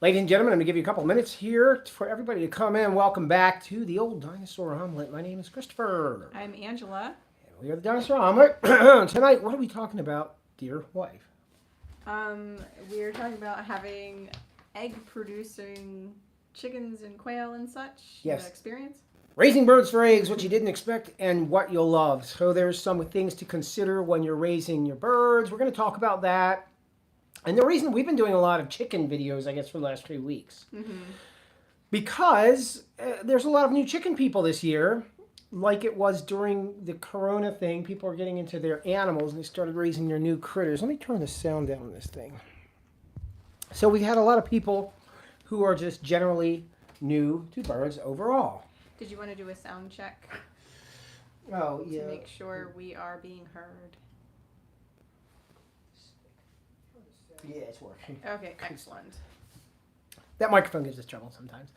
Ladies and gentlemen, I'm going to give you a couple minutes here for everybody to come in. Welcome back to the Old Dinosaur Omelet. My name is Christopher. I'm Angela. And we are the Dinosaur Omelet. Tonight, what are we talking about, dear wife? We're talking about having egg-producing chickens and quail and such. Yes. Experience. Raising birds for eggs, what you didn't expect and what you'll love. So there's some things to consider when you're raising your birds. We're going to talk about that. And the reason we've been doing a lot of chicken videos, I guess, for the last 3 weeks, because there's a lot of new chicken people this year, like it was during the Corona thing. People are getting into their animals and they started raising their new critters. Let me turn the sound down on this thing. So we've had a lot of people who are just generally new to birds overall. Did you want to do a sound check? Oh, yeah. To make sure we are being heard. Yeah, it's working. Okay, excellent. That microphone gives us trouble sometimes.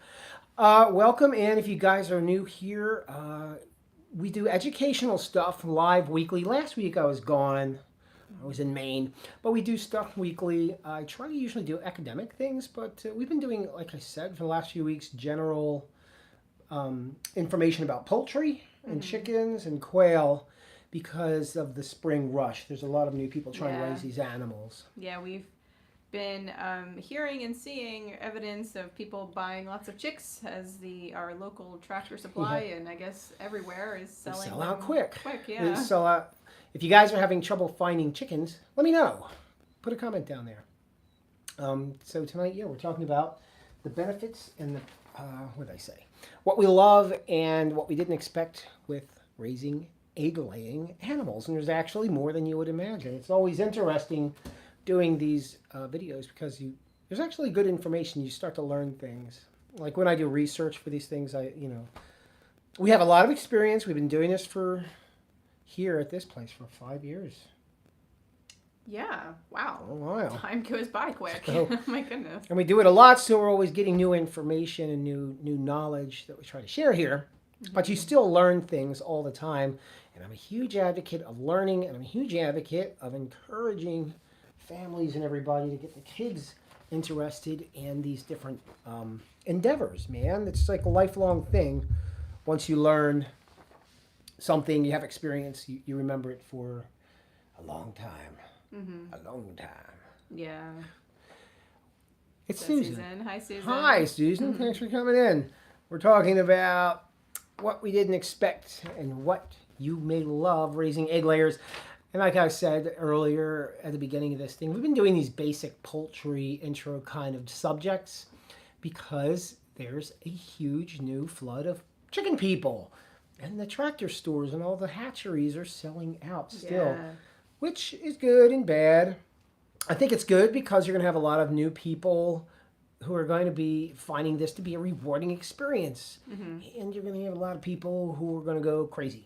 Welcome, and if you guys are new here, we do educational stuff live weekly. Last week I was gone. I was in Maine. But we do stuff weekly. I try to usually do academic things, but we've been doing, like I said, for the last few weeks, general information about poultry and chickens and quail because of the spring rush. There's a lot of new people trying to raise these animals. Yeah, we've been hearing and seeing evidence of people buying lots of chicks as our local Tractor Supply and I guess everywhere is selling. They sell out quick. Yeah. They sell out. If you guys are having trouble finding chickens, let me know. Put a comment down there. So tonight, we're talking about the benefits and the what did I say? What we love and what we didn't expect with raising egg-laying animals. And there's actually more than you would imagine. It's always interesting doing these videos because there's actually good information. You start to learn things. Like when I do research for these things, we have a lot of experience. We've been doing this here at this place for 5 years. Yeah, wow. A while. Time goes by quick. So, oh my goodness. And we do it a lot, so we're always getting new information and new knowledge that we try to share here. But you still learn things all the time. And I'm a huge advocate of learning, and I'm a huge advocate of encouraging families and everybody to get the kids interested in these different endeavors, man. It's like a lifelong thing. Once you learn something, you have experience, you remember it for a long time. A long time. Yeah. It's Susan. Hi, Susan. Hi, Susan. Thanks for coming in. We're talking about what we didn't expect and what you may love raising egg layers. And like I said earlier at the beginning of this thing, we've been doing these basic poultry intro kind of subjects because there's a huge new flood of chicken people. And the tractor stores and all the hatcheries are selling out still, which is good and bad. I think it's good because you're going to have a lot of new people who are going to be finding this to be a rewarding experience. And you're going to have a lot of people who are going to go crazy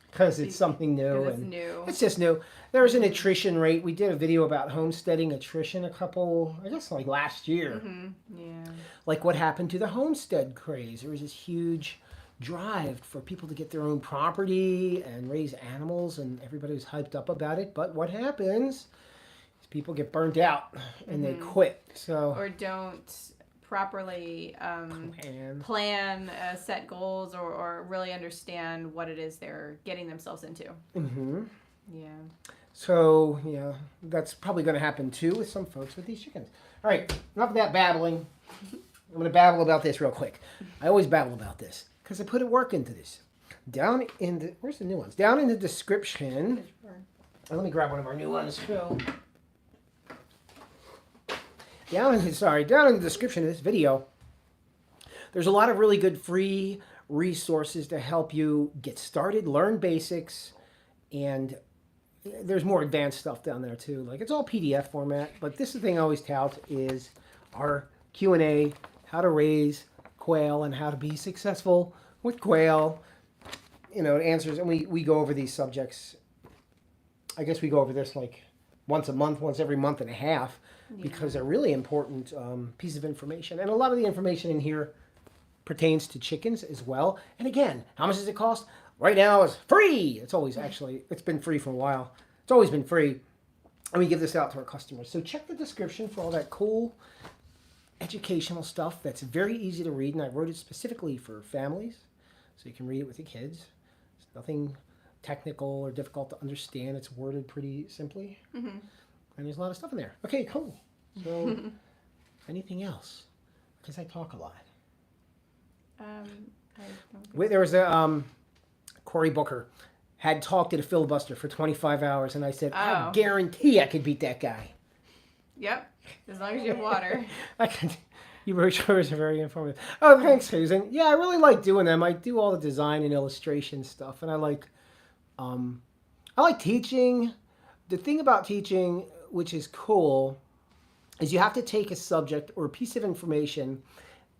because it's something new. It's new. It's just new. There's an attrition rate. We did a video about homesteading attrition like last year. Yeah. Like what happened to the homestead craze. There was this huge drive for people to get their own property and raise animals, and everybody was hyped up about it. But what happens is people get burnt out and they quit. Or don't properly plan, set goals, or really understand what it is they're getting themselves into. Yeah. So, that's probably going to happen too with some folks with these chickens. All right, enough of that babbling. I'm going to babble about this real quick. I always babble about this because I put work into this. Where's the new ones? Down in the description. Let me grab one of our new ones. Down in the description of this video, there's a lot of really good free resources to help you get started, learn basics, and there's more advanced stuff down there too. Like it's all PDF format, but this is the thing I always tout is our Q&A, how to raise quail and how to be successful with quail. It answers, and we go over these subjects. I guess we go over this like once a month, once every month and a half, because they're really important piece of information. And a lot of the information in here pertains to chickens as well. And again, how much does it cost? Right now it's free. It's been free for a while. It's always been free. And we give this out to our customers. So check the description for all that cool educational stuff that's very easy to read, and I wrote it specifically for families, so you can read it with your kids. It's nothing technical or difficult to understand. It's worded pretty simply, and there's a lot of stuff in there. Okay, cool. So, anything else? Because I talk a lot. There was a Cory Booker had talked at a filibuster for 25 hours, and I said, I guarantee I could beat that guy. Yep, as long as you have water. I can. You were very informative. Oh, thanks, Susan. Yeah, I really like doing them. I do all the design and illustration stuff, and I like teaching. The thing about teaching, which is cool, is you have to take a subject or a piece of information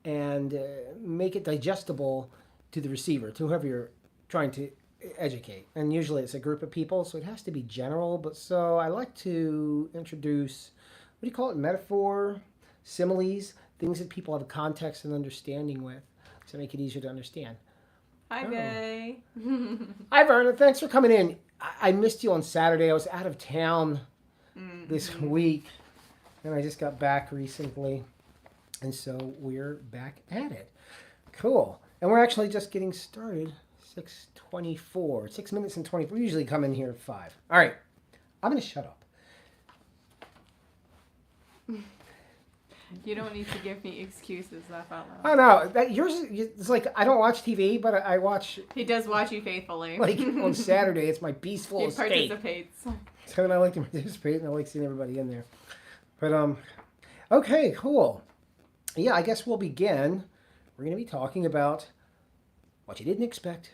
and make it digestible to the receiver, to whoever you're trying to educate. And usually it's a group of people, so it has to be general. But so I like to introduce, what do you call it, metaphor, similes, things that people have a context and understanding with to make it easier to understand. Hi, Bay. Hi, Verna. Thanks for coming in. I missed you on Saturday. I was out of town this week, and I just got back recently. And so we're back at it. Cool. And we're actually just getting started. 6:24. 6 minutes and 20. We usually come in here at 5. All right. I'm going to shut up. You don't need to give me excuses, laugh out loud. I know. Yours it's like I don't watch TV, but I watch. He does watch you faithfully. Like on Saturday, it's my peaceful escape. He participates. So I like to participate, and I like seeing everybody in there. But okay, cool. Yeah, I guess we'll begin. We're going to be talking about what you didn't expect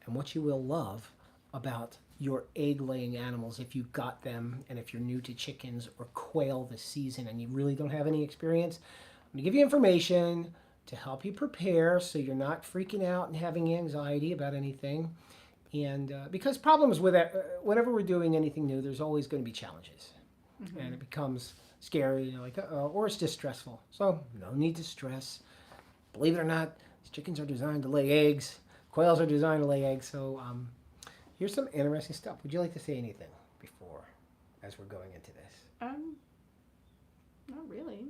and what you will love about your egg-laying animals if you got them, and if you're new to chickens or quail this season and you really don't have any experience. I'm going to give you information to help you prepare so you're not freaking out and having anxiety about anything. And because problems with it, whenever we're doing anything new, there's always going to be challenges. And it becomes scary, you know, like, or it's just stressful. So no need to stress. Believe it or not, chickens are designed to lay eggs. Quails are designed to lay eggs. So here's some interesting stuff. Would you like to say anything before, as we're going into this? Not really.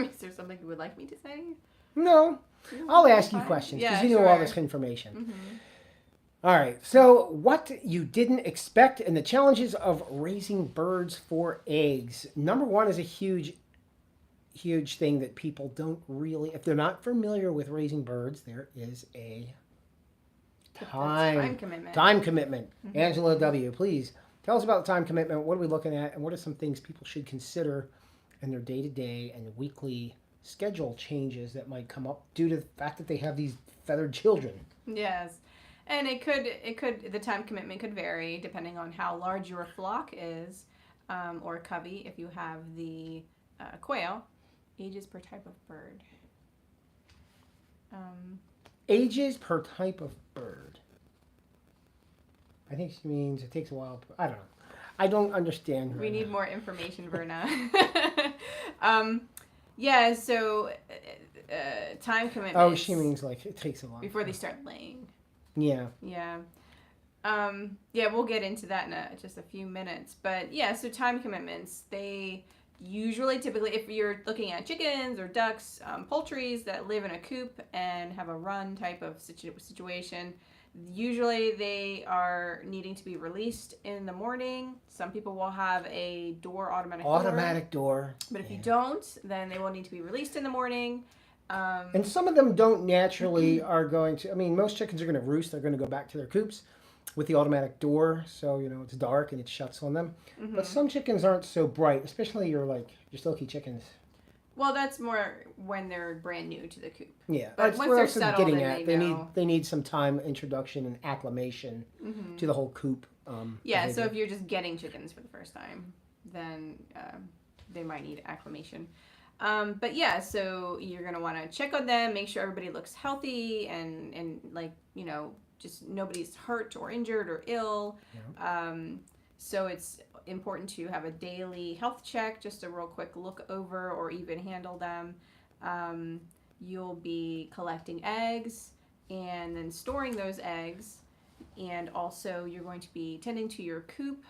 Is there something you would like me to say? No. I'll ask you questions because you know all this information. All right. So what you didn't expect and the challenges of raising birds for eggs. Number one is a huge thing that people don't really, if they're not familiar with raising birds, there is a time commitment. Angela W., please tell us about the time commitment. What are we looking at, and what are some things people should consider in their day-to-day and weekly schedule changes that might come up due to the fact that they have these feathered children? Yes. And the time commitment could vary depending on how large your flock is, or a covey if you have the quail. Ages per type of bird. Ages per type of bird. I think she means it takes a while. I don't know. I don't understand. We need more information, Verna. Yeah, so time commitment. Oh, she means like it takes a while. Before they start laying. Yeah. Yeah. Yeah, we'll get into that in just a few minutes. But yeah, so time commitments, they typically, if you're looking at chickens or ducks, poultries that live in a coop and have a run type of situation, usually they are needing to be released in the morning. Some people will have a automatic door. But if you don't, then they will need to be released in the morning. And some of them don't naturally are going to, I mean, most chickens are going to roost. They're going to go back to their coops with the automatic door. So, you know, it's dark and it shuts on them. But some chickens aren't so bright, especially your silky chickens. Well, that's more when they're brand new to the coop. Yeah. But once they're settled, they need some time introduction and acclimation to the whole coop. Yeah, so if you're just getting chickens for the first time, then they might need acclimation. But yeah, so you're going to want to check on them, make sure everybody looks healthy and like, you know, just nobody's hurt or injured or ill. Yeah. So it's important to have a daily health check, just a real quick look over or even handle them. You'll be collecting eggs and then storing those eggs. And also you're going to be tending to your coop.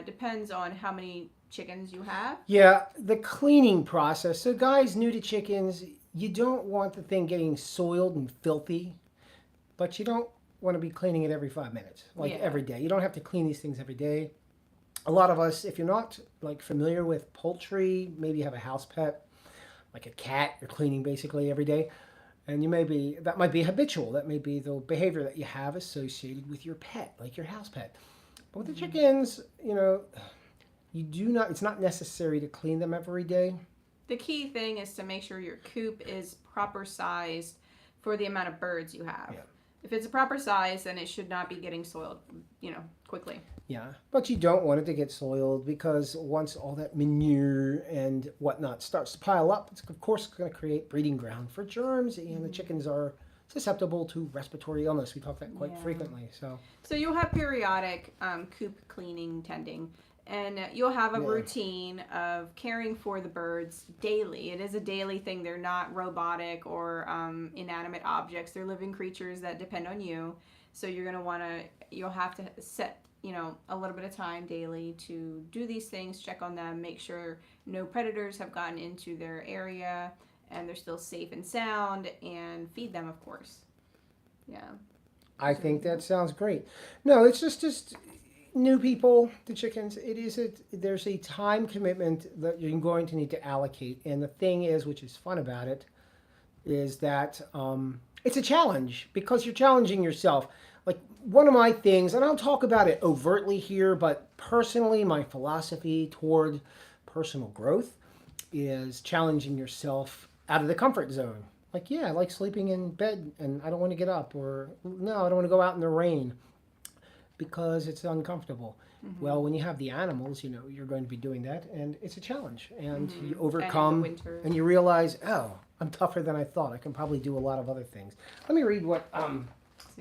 Depends on how many chickens you have. Yeah, the cleaning process. So, guys new to chickens, you don't want the thing getting soiled and filthy, but you don't want to be cleaning it every 5 minutes, like Yeah. every day. You don't have to clean these things every day. A lot of us, if you're not like familiar with poultry, maybe you have a house pet, like a cat, you're cleaning basically every day. And that might be habitual. That may be the behavior that you have associated with your pet, like your house pet. But with the chickens, it's not necessary to clean them every day. The key thing is to make sure your coop is proper sized for the amount of birds you have. Yeah. If it's a proper size, then it should not be getting soiled, quickly. Yeah, but you don't want it to get soiled because once all that manure and whatnot starts to pile up, it's of course going to create breeding ground for germs, and the chickens are susceptible to respiratory illness. We talk that quite frequently. So you'll have periodic coop cleaning, tending, and you'll have a Yeah. routine of caring for the birds daily. It is a daily thing. They're not robotic or inanimate objects. They're living creatures that depend on you. So you'll have to set, a little bit of time daily to do these things, check on them, make sure no predators have gotten into their area and they're still safe and sound, and feed them, of course. Yeah. I think that sounds great. No, it's just new people to chickens. There's a time commitment that you're going to need to allocate, and the thing is, which is fun about it, is that it's a challenge because you're challenging yourself. Like one of my things, and I'll talk about it overtly here, but personally, my philosophy toward personal growth is challenging yourself out of the comfort zone. Like, yeah, I like sleeping in bed and I don't want to get up, or no, I don't want to go out in the rain because it's uncomfortable. Mm-hmm. Well, when you have the animals, you're going to be doing that, and it's a challenge, and you overcome, and you realize, oh, I'm tougher than I thought. I can probably do a lot of other things. Let me read what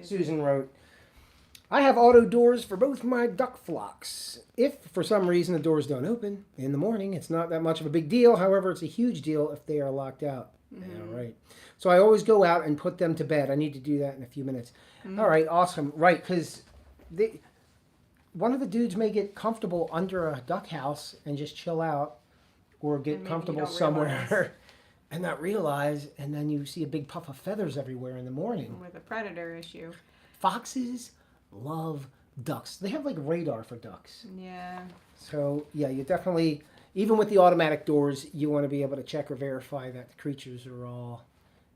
Susan wrote. I have auto doors for both my duck flocks. If for some reason the doors don't open in the morning, it's not that much of a big deal. However, it's a huge deal if they are locked out. Mm-hmm. Yeah, right. So I always go out and put them to bed. I need to do that in a few minutes. Mm-hmm. All right, awesome. Right, because one of the dudes may get comfortable under a duck house and just chill out, or get comfortable somewhere and not realize, and then you see a big puff of feathers everywhere in the morning. With a predator issue. Foxes love ducks. They have like radar for ducks. Yeah. So yeah, you definitely, even with the automatic doors, you want to be able to check or verify that the creatures are all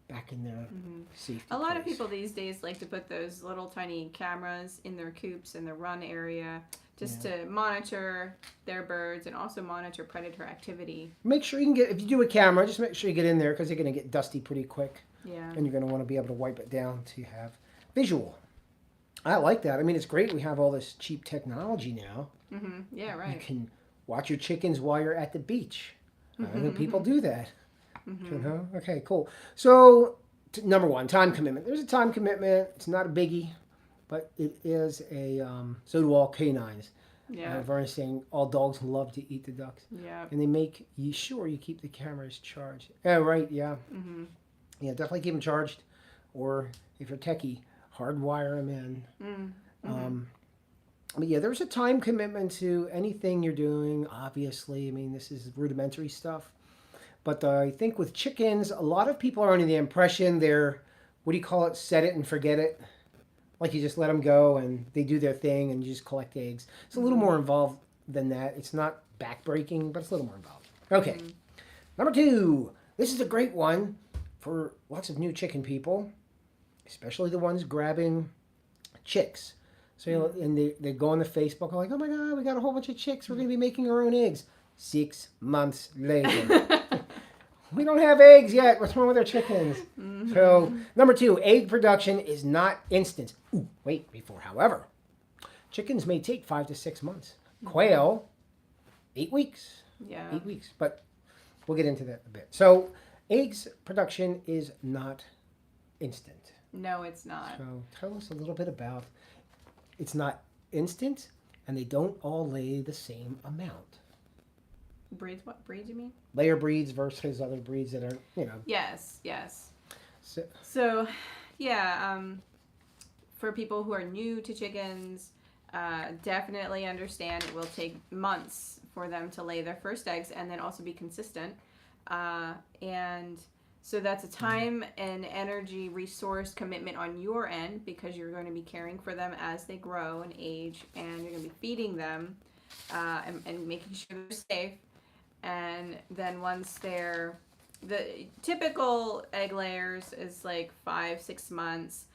back in their safety A lot place. of people these days like to put those little tiny cameras in their coops in the run area just to monitor their birds and also monitor predator activity. Make sure if you do a camera, just make sure you get in there because they're going to get dusty pretty quick. Yeah. And you're going to want to be able to wipe it down to have visual. I like that. I mean, it's great we have all this cheap technology now. Mm-hmm. Yeah, right. You can watch your chickens while you're at the beach. I know people do that. Mm-hmm. Okay, cool. So, number one, time commitment. There's a time commitment. It's not a biggie, but it is so do all canines. Yeah. Vernon's saying all dogs love to eat the ducks. Yeah. And they make sure you keep the cameras charged. Oh, right, yeah. Mm-hmm. Yeah, definitely keep them charged. Or if you're techie, hardwire them in. Mm-hmm. But yeah, there's a time commitment to anything you're doing, obviously. I mean, this is rudimentary stuff. But I think with chickens, a lot of people are under the impression they're, set it and forget it. Like you just let them go and they do their thing and you just collect eggs. It's a little more involved than that. It's not backbreaking, but it's a little more involved. Okay. Number 2. This is a great one for lots of new chicken people, especially the ones grabbing chicks. So and they go on the Facebook, like, oh my God, we got a whole bunch of chicks. We're going to be making our own eggs. 6 months later. We don't have eggs yet. What's wrong with our chickens? Mm-hmm. So, number 2, egg production is not instant. Ooh, wait, however, chickens may take 5 to 6 months. Quail, 8 weeks. Yeah. 8 weeks, but we'll get into that in a bit. So, eggs production is not instant. No, it's not. So, tell us a little bit about it's not instant, and they don't all lay the same amount. Breeds? What breeds you mean? Layer breeds versus other breeds that are, Yes. So for people who are new to chickens, definitely understand it will take months for them to lay their first eggs and then also be consistent. And so that's a time and energy resource commitment on your end because you're going to be caring for them as they grow and age, and you're going to be feeding them and making sure they're safe. And then once they're, the typical egg layers is like 5-6 months.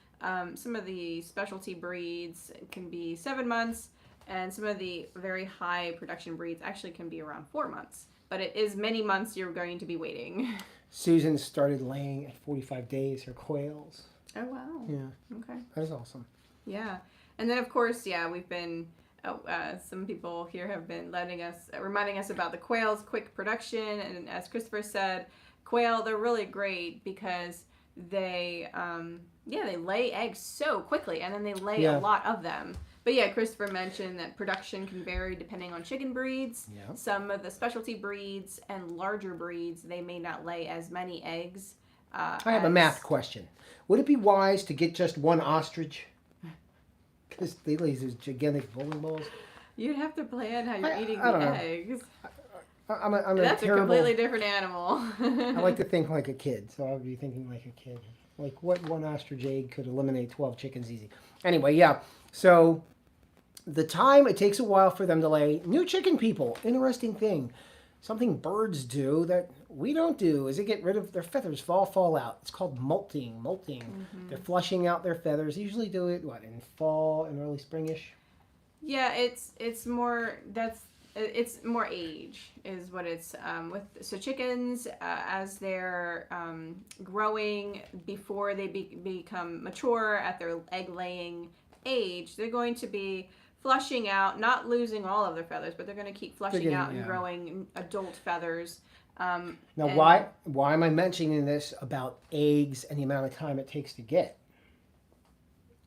Some of the specialty breeds can be 7 months, and some of the very high production breeds actually can be around 4 months. But it is many months you're going to be waiting. Susan started laying at 45 days, her quails. Oh, wow. Yeah. Okay. That is awesome. Yeah. And then, of course, we've been, some people here have been reminding us about the quail's quick production. And as Christopher said, quail, they're really great because they lay eggs so quickly, and then they lay a lot of them. But yeah, Christopher mentioned that production can vary depending on chicken breeds. Yeah. Some of the specialty breeds and larger breeds, they may not lay as many eggs. I have a math question. Would it be wise to get just one ostrich? Because they lay those gigantic bowling balls. You'd have to plan how you're eating I the don't know. eggs. That's a completely different animal. I like to think like a kid, so I'll be thinking like a kid. Like what one ostrich egg could eliminate 12 chickens easy. Anyway, yeah. So the time it takes a while for them to lay. New chicken people, interesting thing. Something birds do that we don't do is they get rid of their feathers, fall out. It's called molting. Mm-hmm. They're flushing out their feathers. They usually do it in fall and early springish. Yeah, it's more age is what it's so chickens as they're growing before they become mature at their egg laying age, they're going to be flushing out, not losing all of their feathers, but they're going to keep flushing out and growing adult feathers. Now, why am I mentioning this about eggs and the amount of time it takes to get?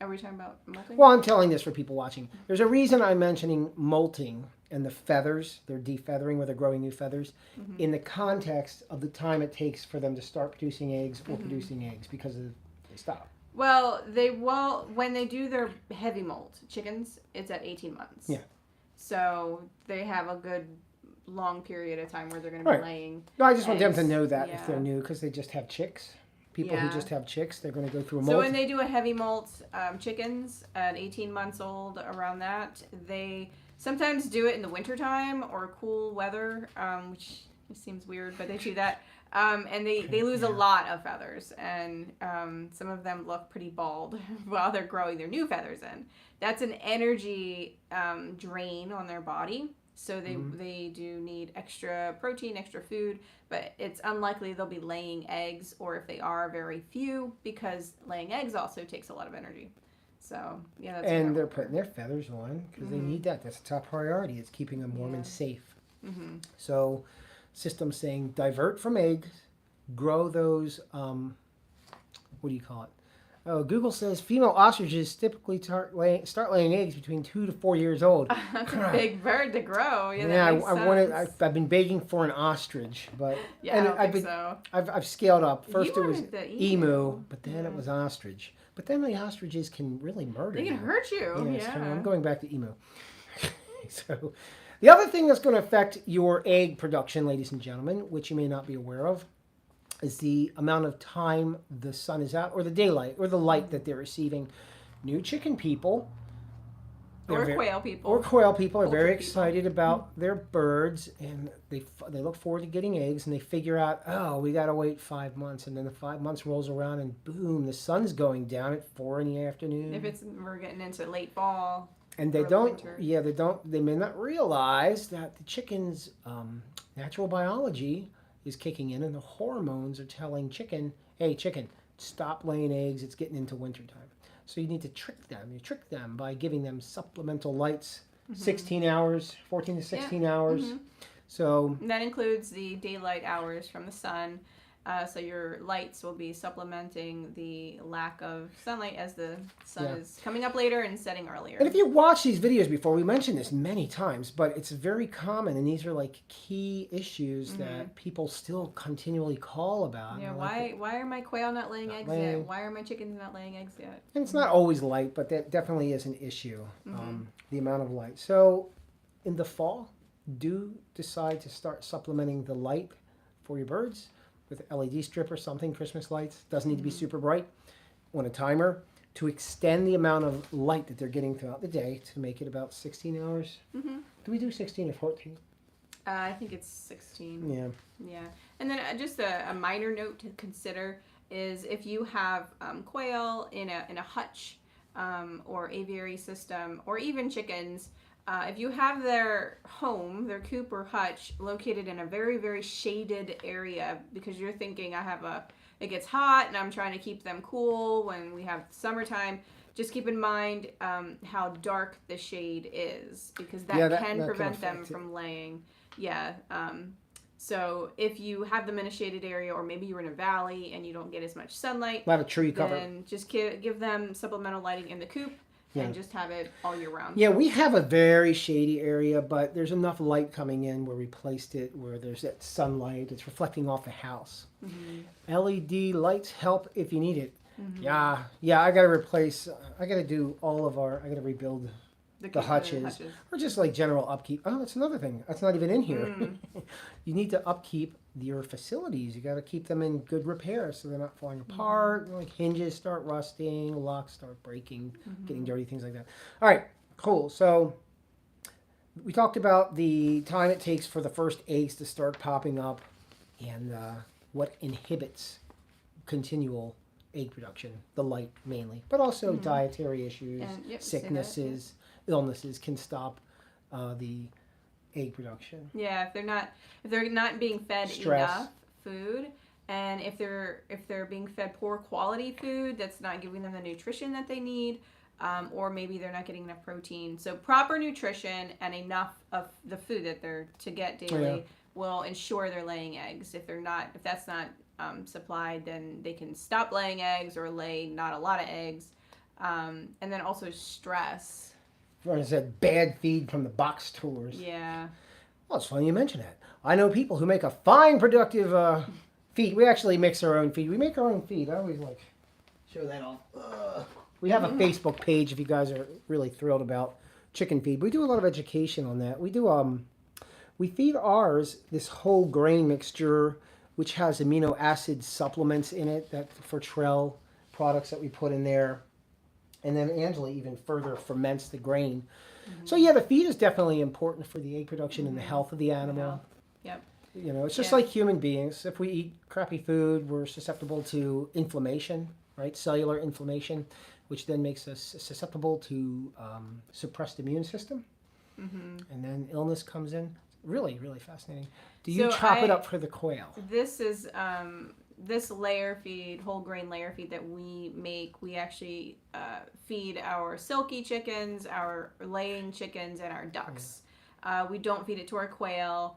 Are we talking about molting? Well, I'm telling this for people watching. There's a reason I'm mentioning molting and the feathers. They're defeathering where they're growing new feathers in the context of the time it takes for them to start producing eggs or producing eggs because they stop. Well, when they do their heavy molt, chickens, it's at 18 months. Yeah. So they have a good long period of time where they're going to be laying. No, I just want them eggs. to know that if they're new, because they just have chicks. People who just have chicks, they're going to go through a molt. So when they do a heavy molt, chickens at 18 months old, around that, they sometimes do it in the wintertime or cool weather, which seems weird, but they do that. And they lose a lot of feathers, and some of them look pretty bald while they're growing their new feathers in. That's an energy drain on their body, so they do need extra protein, extra food, but it's unlikely they'll be laying eggs, or if they are, very few, because laying eggs also takes a lot of energy. So, yeah, that's and they're putting their feathers on because they need that. That's the top priority. It's keeping them warm and safe. Mm-hmm. So, system saying divert from eggs, grow those, what do you call it? Oh, Google says female ostriches typically start laying eggs between 2 to 4 years old. That's a big bird to grow. I've been begging for an ostrich, but I've scaled up. First it was the emu, but then it was ostrich. But then the ostriches can really murder you. They can hurt you. Yes, yeah. I'm going back to emu. So, the other thing that's going to affect your egg production, ladies and gentlemen, which you may not be aware of, is the amount of time the sun is out, or the daylight, or the light that they're receiving. New chicken people, or quail people are very excited about their birds, and they look forward to getting eggs, and they figure out, oh, we got to wait 5 months, and then the 5 months rolls around, and boom, the sun's going down at 4 in the afternoon. If we're getting into late fall. And they may not realize that the chicken's natural biology is kicking in, and the hormones are telling chicken, hey, chicken, stop laying eggs. It's getting into wintertime. So you need to trick them. You trick them by giving them supplemental lights, 16 hours, 14 to 16 hours. Mm-hmm. So and that includes the daylight hours from the sun. So your lights will be supplementing the lack of sunlight as the sun is coming up later and setting earlier. And if you watch these videos before, we mentioned this many times, but it's very common, and these are like key issues that people still continually call about. Yeah, why are my quail not laying eggs yet? Why are my chickens not laying eggs yet? And it's not always light, but that definitely is an issue, the amount of light. So in the fall, do decide to start supplementing the light for your birds with LED strip or something, Christmas lights, doesn't need to be super bright, on a timer to extend the amount of light that they're getting throughout the day to make it about 16 hours. Mm-hmm. Do we do 16 or 14? I think it's 16. Yeah. Yeah. And then just a minor note to consider is if you have quail in a hutch or aviary system, or even chickens, if you have their home, their coop or hutch located in a very, very shaded area, because you're thinking it gets hot and I'm trying to keep them cool when we have summertime, just keep in mind how dark the shade is, because that can prevent them from laying. Yeah. So if you have them in a shaded area, or maybe you're in a valley and you don't get as much sunlight, A lot of tree cover. then just give them supplemental lighting in the coop and just have it all year round. Yeah, we have a very shady area, but there's enough light coming in where we placed it, where there's that sunlight. It's reflecting off the house. Mm-hmm. LED lights help if you need it. Mm-hmm. Yeah, I got to rebuild the hutches, or just like general upkeep. Oh, that's another thing. That's not even in here. You need to upkeep your facilities. You got to keep them in good repair so they're not falling apart. Like hinges start rusting, locks start breaking, getting dirty, things like that. All right, cool. So we talked about the time it takes for the first eggs to start popping up, and what inhibits continual egg production. The light mainly, but also dietary issues, sicknesses, illnesses can stop the egg production. Yeah, if they're not being fed enough food, and if they're being fed poor quality food that's not giving them the nutrition that they need, or maybe they're not getting enough protein. So proper nutrition and enough of the food that they're to get daily will ensure they're laying eggs. If that's not supplied, then they can stop laying eggs or lay not a lot of eggs. And then also stress. Or is that bad feed from the box stores? Yeah. Well, it's funny you mention that. I know people who make a fine, productive feed. We actually mix our own feed. We make our own feed. I always show that off. We have a Facebook page if you guys are really thrilled about chicken feed. We do a lot of education on that. We do. We feed ours this whole grain mixture, which has amino acid supplements in it that for trail products that we put in there. And then Angela even further ferments the grain. So yeah, the feed is definitely important for the egg production and the health of the animal. Yep. You know, it's just like human beings. If we eat crappy food, we're susceptible to inflammation, right? Cellular inflammation, which then makes us susceptible to suppressed immune system. And then illness comes in. Really, really fascinating. Do you chop it up for the quail? This is this layer feed, whole grain layer feed that we make. We actually feed our silky chickens, our laying chickens, and our ducks. We don't feed it to our quail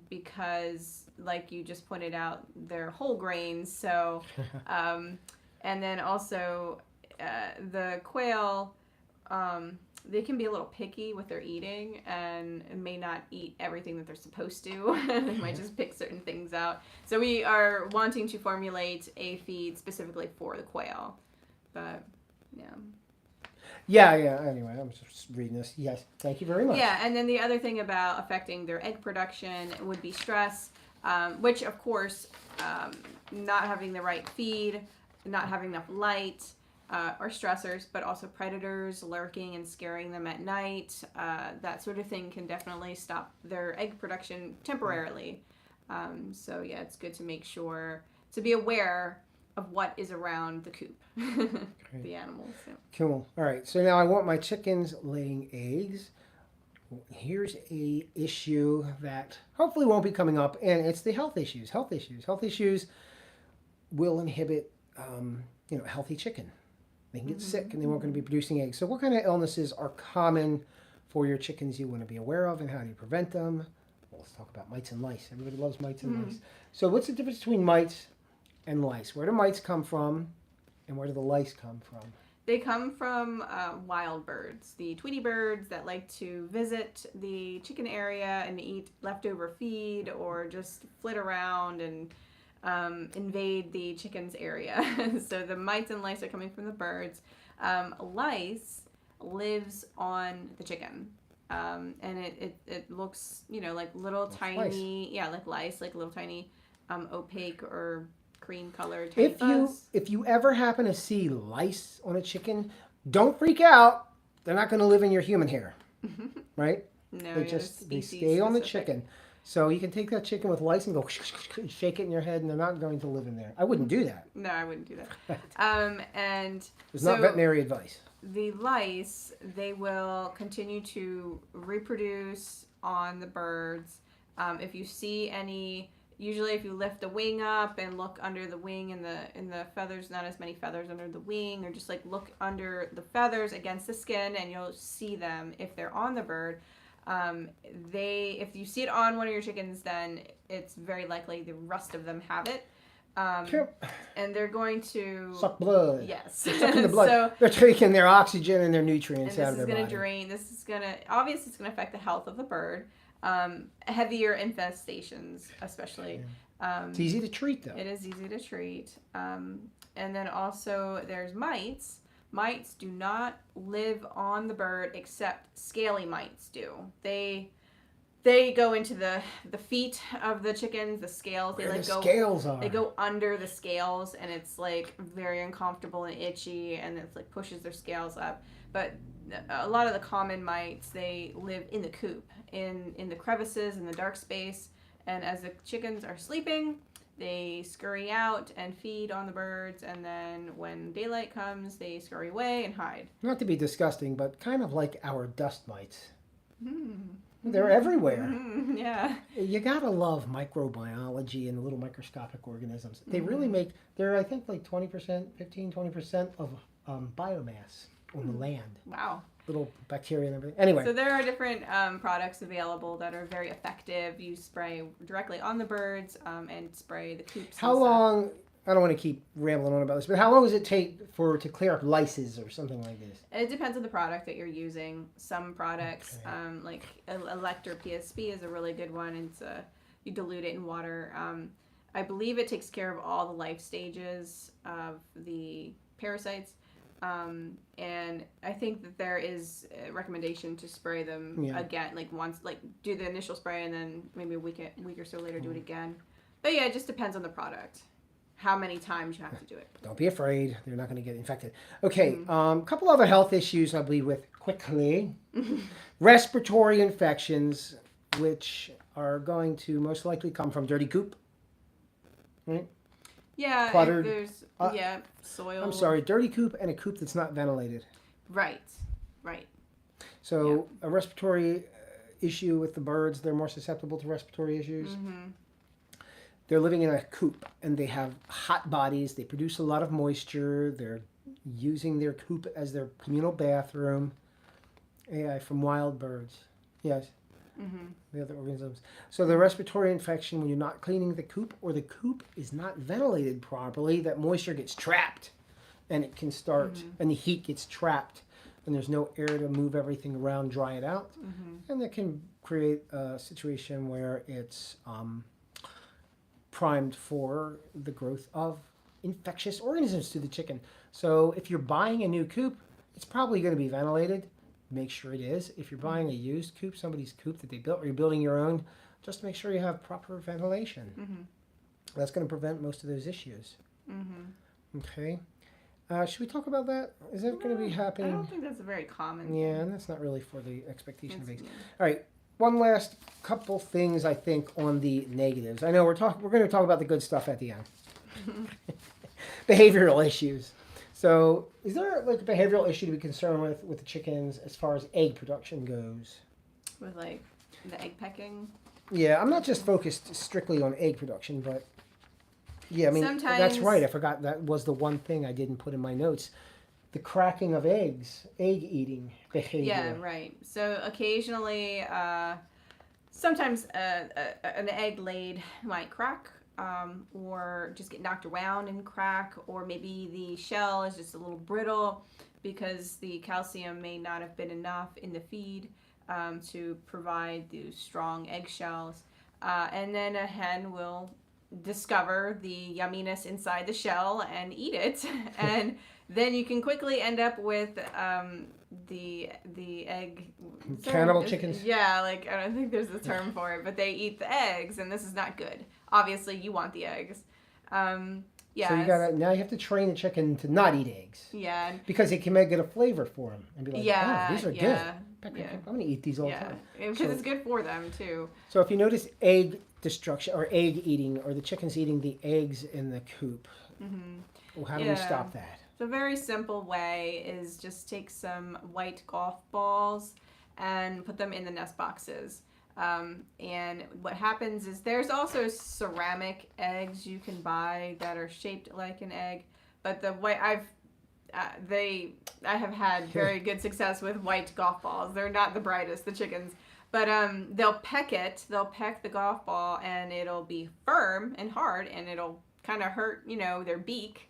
because, like you just pointed out, they're whole grains. So, and then also the quail. They can be a little picky with their eating and may not eat everything that they're supposed to. They might just pick certain things out. So we are wanting to formulate a feed specifically for the quail. But, Yeah. Anyway, I'm just reading this. Yes, thank you very much. Yeah, and then the other thing about affecting their egg production would be stress, which, of course, not having the right feed, not having enough light, are stressors, but also predators lurking and scaring them at night. That sort of thing can definitely stop their egg production temporarily. So yeah, it's good to make sure to be aware of what is around the coop, the animals. Yeah. Cool. All right. So now I want my chickens laying eggs. Here's a issue that hopefully won't be coming up, and it's the health issues. Health issues will inhibit, healthy chicken. They can get sick and they weren't going to be producing eggs. So what kind of illnesses are common for your chickens you want to be aware of, and how do you prevent them? Well, let's talk about mites and lice. Everybody loves mites and lice. So what's the difference between mites and lice? Where do mites come from, and where do the lice come from? They come from wild birds, the Tweety birds that like to visit the chicken area and eat leftover feed or just flit around and invade the chicken's area. So the mites and lice are coming from the birds. Lice lives on the chicken. and it looks, you know, like little Like tiny, lice. yeah, like lice, like little tiny, opaque or cream colored tiny bugs. If you ever happen to see lice on a chicken, don't freak out. They're not going to live in your human hair, right? No, They yeah, they're just they species stay on the specific. chicken. So you can take that chicken with lice and go shake it in your head, and they're not going to live in there. I wouldn't do that. No, I wouldn't do that. And It's so not veterinary advice. the lice, they will continue to reproduce on the birds. If you see any, usually if you lift the wing up and look under the wing and the feathers, not as many feathers under the wing, or just like look under the feathers against the skin, and you'll see them if they're on the bird. If you see it on one of your chickens, then it's very likely the rest of them have it. And they're going to Suck blood. Yes. Sucking the blood. So, they're taking their oxygen and their and nutrients this out of is their going to body. drain. This is going to obviously it's going to affect the health of the bird. Heavier infestations, especially. It's easy to treat, though. It is easy to treat. And then also there's mites. Mites do not live on the bird, except scaly mites do. They go into the feet of the chickens, the scales. Where they like the go scales are. They go under the scales, and it's like very uncomfortable and itchy, and it's like pushes their scales up. But a lot of the common mites, they live in the coop, in the crevices, in the dark space. And as the chickens are sleeping, they scurry out and feed on the birds, and then when daylight comes, they scurry away and hide. Not to be disgusting, but kind of like our dust mites. Mm. They're everywhere. Mm, yeah. You gotta love microbiology and little microscopic organisms. They really make, they're I think like 20%, 15-20% of biomass on the land. Wow. Little bacteria and everything. Anyway. So there are different products available that are very effective. You spray directly on the birds and spray the coops. How long, I don't want to keep rambling on about this, but how long does it take to clear up lices or something like this? It depends on the product that you're using. Some products, like Elector PSP is a really good one. It's you dilute it in water. I believe it takes care of all the life stages of the parasites. And I think that there is a recommendation to spray them again, like once, like do the initial spray and then maybe a week or so later do it again. But yeah, it just depends on the product, how many times you have to do it. Don't be afraid. They're not going to get infected. Okay, a couple other health issues I'll be with quickly. Respiratory infections, which are going to most likely come from dirty coop. Right? Yeah, Cluttered. there's soil. I'm sorry, dirty coop and a coop that's not ventilated. Right. So a respiratory issue with the birds, they're more susceptible to respiratory issues. They're living in a coop and they have hot bodies. They produce a lot of moisture. They're using their coop as their communal bathroom. AI from wild birds. Yes. The other organisms. So the respiratory infection, when you're not cleaning the coop or the coop is not ventilated properly, that moisture gets trapped and it can start, and the heat gets trapped and there's no air to move everything around, dry it out. And that can create a situation where it's primed for the growth of infectious organisms to the chicken. So if you're buying a new coop, it's probably going to be ventilated. Make sure it is. If you're buying a used coop, somebody's coop that they built, or you're building your own, just make sure you have proper ventilation. That's going to prevent most of those issues. Okay. Should we talk about that? Is that going to be happening? I don't think that's a very common Yeah, thing. and that's not really for the expectation of eggs. All right. One last couple things I think on the negatives. I know we're going to talk about the good stuff at the end. Behavioral issues. So, is there like a behavioral issue to be concerned with the chickens as far as egg production goes? With like the egg pecking? Yeah, I'm not just focused strictly on egg production, but yeah, I mean, Sometimes, that's right. I forgot that was the one thing I didn't put in my notes. The cracking of eggs, egg eating behavior. Yeah, right. So occasionally, sometimes an egg laid might crack. Or just get knocked around and crack, or maybe the shell is just a little brittle because the calcium may not have been enough in the feed to provide the strong eggshells. And then a hen will discover the yumminess inside the shell and eat it. And then you can quickly end up with the egg Cannibal chickens? Yeah, like I don't think there's a term for it, but they eat the eggs, and this is not good. Obviously, you want the eggs. Yeah. So now you have to train the chicken to not eat eggs. Yeah. Because it can make it a flavor for them and be like, Yeah. oh, these are Yeah. good. Yeah. I'm going to eat these all the time. Because So- it's good for them too. So if you notice egg destruction or egg eating, or the chickens eating the eggs in the coop, well, how do we stop that? The very simple way is just take some white golf balls and put them in the nest boxes. And what happens is there's also ceramic eggs you can buy that are shaped like an egg, but the way I have had very good success with white golf balls. They're not the brightest, the chickens, but they'll peck it. They'll peck the golf ball, and it'll be firm and hard, and it'll kind of hurt, their beak.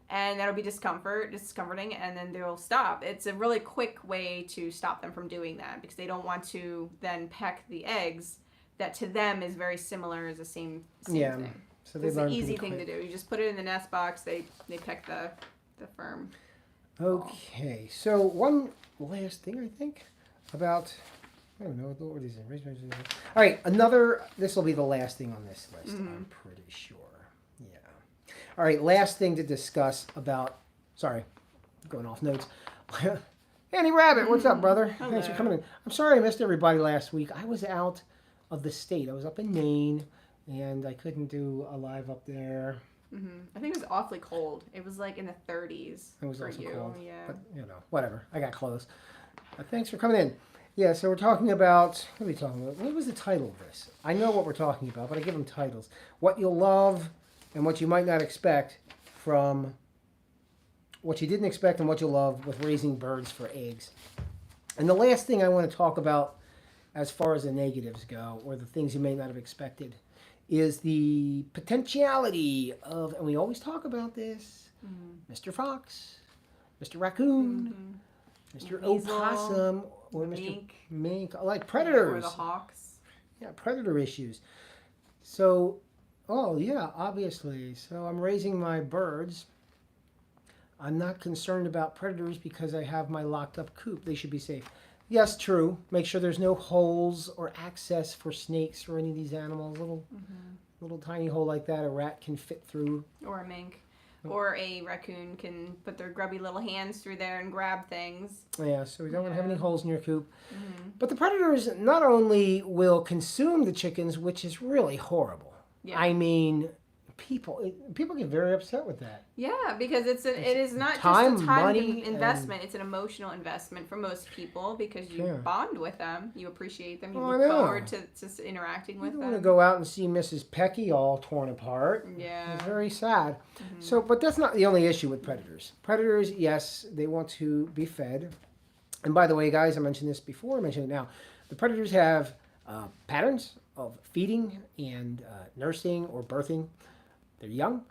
And that'll be discomforting, and then they'll stop. It's a really quick way to stop them from doing that because they don't want to then peck the eggs that to them is very similar as the same thing. So it's an easy thing to do. You just put it in the nest box, they peck the firm. Okay, so one last thing I think about, I don't know, what is it? All right, this will be the last thing on this list, I'm pretty sure. All right, last thing to discuss about, sorry, going off notes. Andy Rabbit, what's up, brother? Hello. Thanks for coming in. I'm sorry I missed everybody last week. I was out of the state. I was up in Maine, and I couldn't do a live up there. I think it was awfully cold. It was like in the 30s. It was for also you. cold, Yeah. but whatever. I got close. Thanks for coming in. Yeah, so we're talking about, what are we talking about? What was the title of this? I know what we're talking about, but I give them titles. What you'll love and what you might not expect from what you didn't expect and what you'll love with raising birds for eggs. And the last thing I want to talk about as far as the negatives go, or the things you may not have expected, is the potentiality of, and we always talk about this, Mr. Fox, Mr. Raccoon, Mr. Weasel, Opossum, or Mr. mink. Mink, like predators. Or the hawks. Yeah, predator issues. So, obviously. So I'm raising my birds. I'm not concerned about predators because I have my locked up coop. They should be safe. Yes, true. Make sure there's no holes or access for snakes or any of these animals. Little tiny hole like that a rat can fit through. Or a mink. Or a raccoon can put their grubby little hands through there and grab things. Yeah, so we don't want to have any holes in your coop. But the predators not only will consume the chickens, which is really horrible. Yeah. I mean, people get very upset with that. Yeah, because it is not time, just a time money, investment. It's an emotional investment for most people because you bond with them, you appreciate them, you look forward to interacting with You don't them. want to go out and see Mrs. Pecky all torn apart. Yeah. It's very sad. So, but that's not the only issue with predators. Predators, yes, they want to be fed. And by the way, guys, I mentioned this before, I mentioned it now. The predators have patterns of feeding and nursing or birthing. They're young,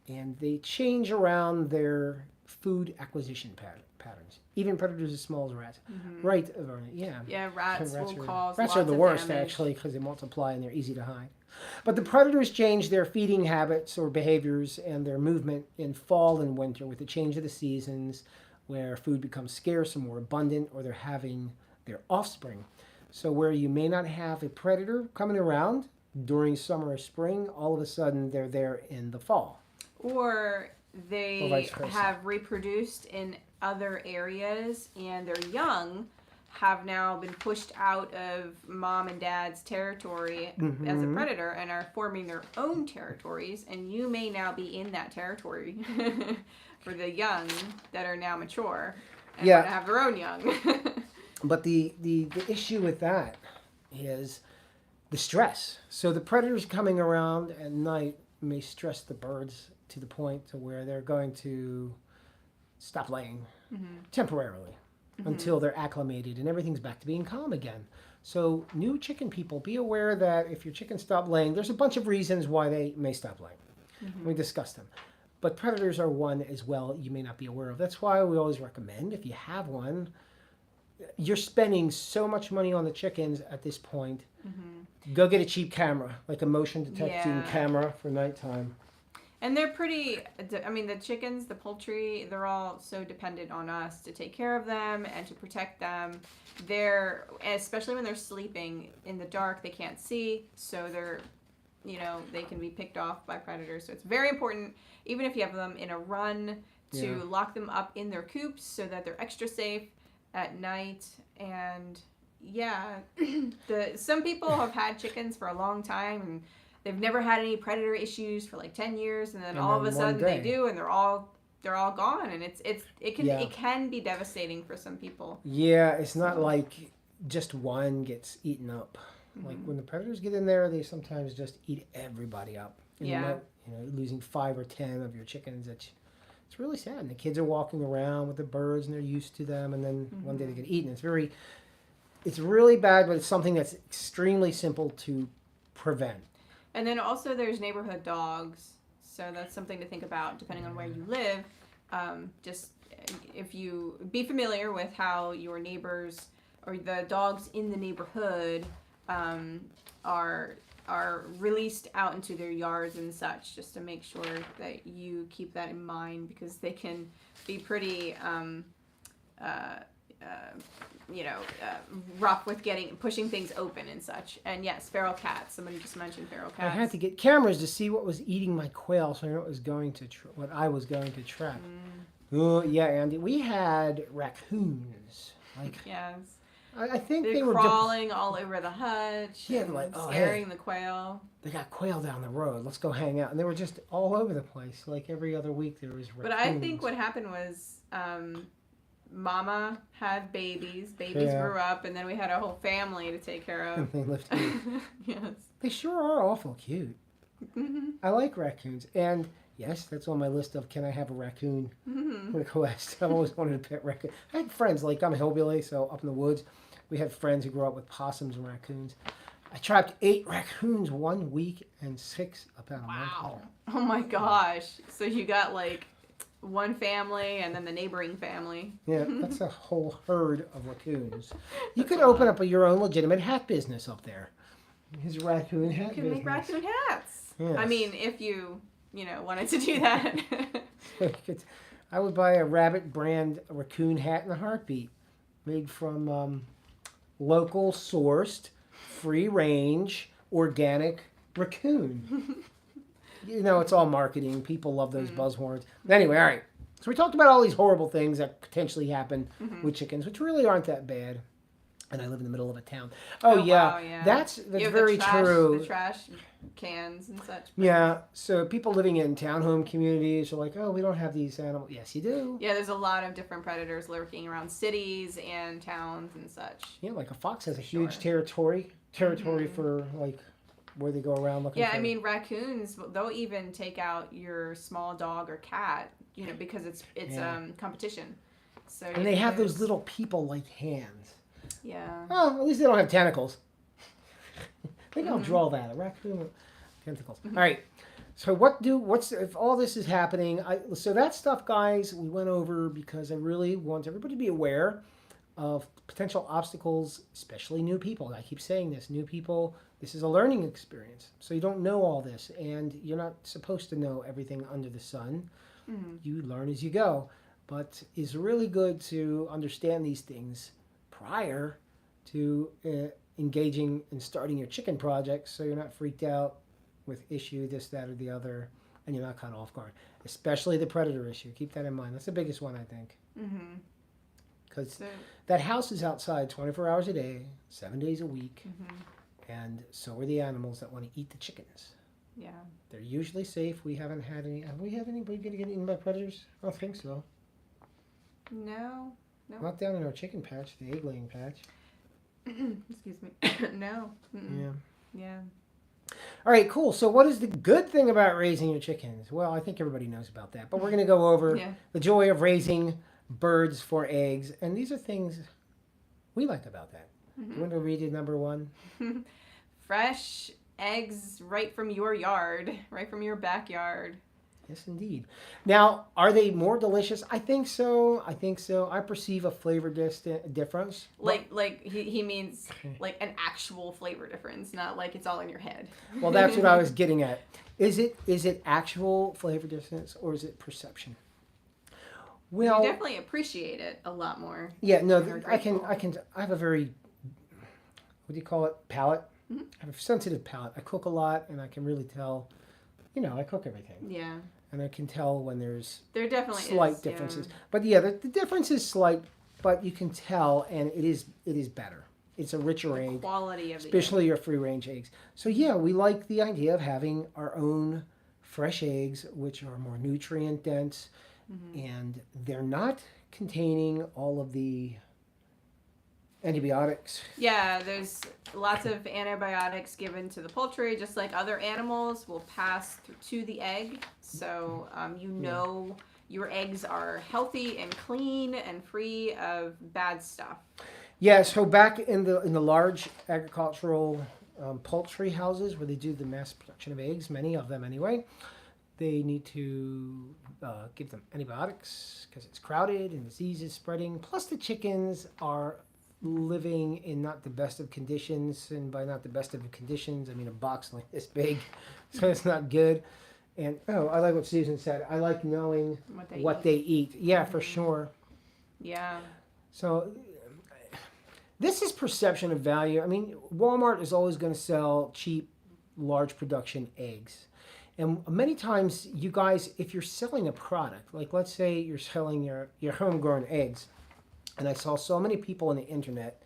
and they change around their food acquisition patterns. Even predators as small as rats. Right, Verna? Yeah. Yeah, rats will cause Rats lots are the of worst, damage. actually, because they multiply and they're easy to hide. But the predators change their feeding habits or behaviors and their movement in fall and winter with the change of the seasons, where food becomes scarce and more abundant, or they're having their offspring. So where you may not have a predator coming around during summer or spring, all of a sudden they're there in the fall. Or they vice versa. have reproduced in other areas and their young have now been pushed out of mom and dad's territory as a predator and are forming their own territories, and you may now be in that territory for the young that are now mature and want to have their own young. But the issue with that is the stress. So the predators coming around at night may stress the birds to the point to where they're going to stop laying temporarily until they're acclimated and everything's back to being calm again. So new chicken people, be aware that if your chickens stop laying, there's a bunch of reasons why they may stop laying. We discussed them. But predators are one as well you may not be aware of. That's why we always recommend, if you have one, you're spending so much money on the chickens at this point. Go get a cheap camera, like a motion detecting camera for nighttime. And they're pretty, I mean, the chickens, the poultry, they're all so dependent on us to take care of them and to protect them. They're, especially when they're sleeping in the dark, they can't see, so they're, they can be picked off by predators. So it's very important, even if you have them in a run, to lock them up in their coops so that they're extra safe at night. And yeah, some people have had chickens for a long time and they've never had any predator issues for like 10 years, and then all of a sudden they do, and they're all gone, and it can be devastating for some people. Yeah, it's not like just one gets eaten up. Like when the predators get in there, they sometimes just eat everybody up. And you might, losing 5 or 10 of your chickens. It's really sad. And the kids are walking around with the birds, and they're used to them, and then one day they get eaten. It's really bad, but it's something that's extremely simple to prevent. And then also there's neighborhood dogs, so that's something to think about depending on where you live. Just if you be familiar with how your neighbors or the dogs in the neighborhood are released out into their yards and such, just to make sure that you keep that in mind, because they can be pretty rough with pushing things open and such. And yes, feral cats. Somebody just mentioned feral cats. I had to get cameras to see what was eating my quail, so I know what I was going to trap. Oh yeah, Andy, we had raccoons. Yes. I think they were crawling all over the hutch. Yeah, scaring the quail. They got quail down the road. Let's go hang out. And they were just all over the place. Like every other week there was raccoons. But I think what happened was Mama had babies. Babies grew up, and then we had a whole family to take care of. And they lived here. Yes. They sure are awful cute. I like raccoons. And yes, that's on my list of can I have a raccoon request. I've always wanted a pet raccoon. I had friends, like I'm a hillbilly, so up in the woods, we had friends who grew up with possums and raccoons. I trapped 8 raccoons 1 week and 6 about a month later. Oh my gosh. So you got like one family and then the neighboring family. Yeah, that's a whole herd of raccoons. You could open up your own legitimate hat business up there. His raccoon hat business. You can make raccoon hats. Yes. I mean, if you wanted to do that. I would buy a Rabbit brand raccoon hat in a heartbeat, made from local sourced, free range, organic raccoon. It's all marketing. People love those buzzwords. Anyway, all right. So we talked about all these horrible things that potentially happen with chickens, which really aren't that bad. And I live in the middle of a town. Oh yeah. Wow, yeah. That's very true. The trash cans and such. Yeah. So people living in townhome communities are like, oh, we don't have these animals. Yes, you do. Yeah, there's a lot of different predators lurking around cities and towns and such. Yeah, like a fox has a huge territory for like where they go around looking. Yeah, I mean raccoons. They'll even take out your small dog or cat, because it's competition. So and they have those little people-like hands. Yeah. Oh, at least they don't have tentacles. I think I'll draw that. A raccoon with tentacles. All right. So if all this is happening, so that stuff, guys, we went over because I really want everybody to be aware of potential obstacles, especially new people. I keep saying this, new people, this is a learning experience. So you don't know all this, and you're not supposed to know everything under the sun. You learn as you go. But it's really good to understand these things prior to engaging and starting your chicken project, so you're not freaked out with issue, this, that, or the other, and you're not caught off guard. Especially the predator issue. Keep that in mind. That's the biggest one, I think. Because that house is outside 24 hours a day, 7 days a week, and so are the animals that want to eat the chickens. Yeah. They're usually safe. We haven't had any. Have we had anybody get eaten by predators? I don't think so. No. Not down in our chicken patch, the egg-laying patch. Excuse me. No. Yeah. All right, cool. So what is the good thing about raising your chickens? Well, I think everybody knows about that. But we're going to go over the joy of raising birds for eggs. And these are things we like about that. You want to read it, number 1? Fresh eggs right from your yard, right from your backyard. Yes, indeed. Now, are they more delicious? I think so. I think so. I perceive a flavor difference. Like he means like an actual flavor difference, not like it's all in your head. Well, that's what I was getting at. Is it actual flavor difference or is it perception? You Well, definitely appreciate it a lot more. yeah, no, You're I have a very, what do you call it, palate? Mhm. I have a sensitive palate. I cook a lot and I can really tell, I cook everything. Yeah. And I can tell when there's There definitely slight is, differences. Yeah. But yeah, the difference is slight, but you can tell and it is better. It's a richer The egg, quality of especially your free range eggs. So yeah, we like the idea of having our own fresh eggs, which are more nutrient dense, and they're not containing all of the antibiotics. Yeah, there's lots of antibiotics given to the poultry, just like other animals will pass to the egg. So your eggs are healthy and clean and free of bad stuff. Yeah, so back in the large agricultural poultry houses where they do the mass production of eggs, many of them anyway, they need to give them antibiotics because it's crowded and disease is spreading. Plus, the chickens are living in not the best of conditions, and by not the best of conditions, I mean a box like this big, so it's not good. And I like what Susan said. I like knowing what they eat. Yeah, for sure. Yeah. So this is perception of value. I mean, Walmart is always going to sell cheap, large production eggs. And many times, you guys, if you're selling a product, like let's say you're selling your homegrown eggs, and I saw so many people on the internet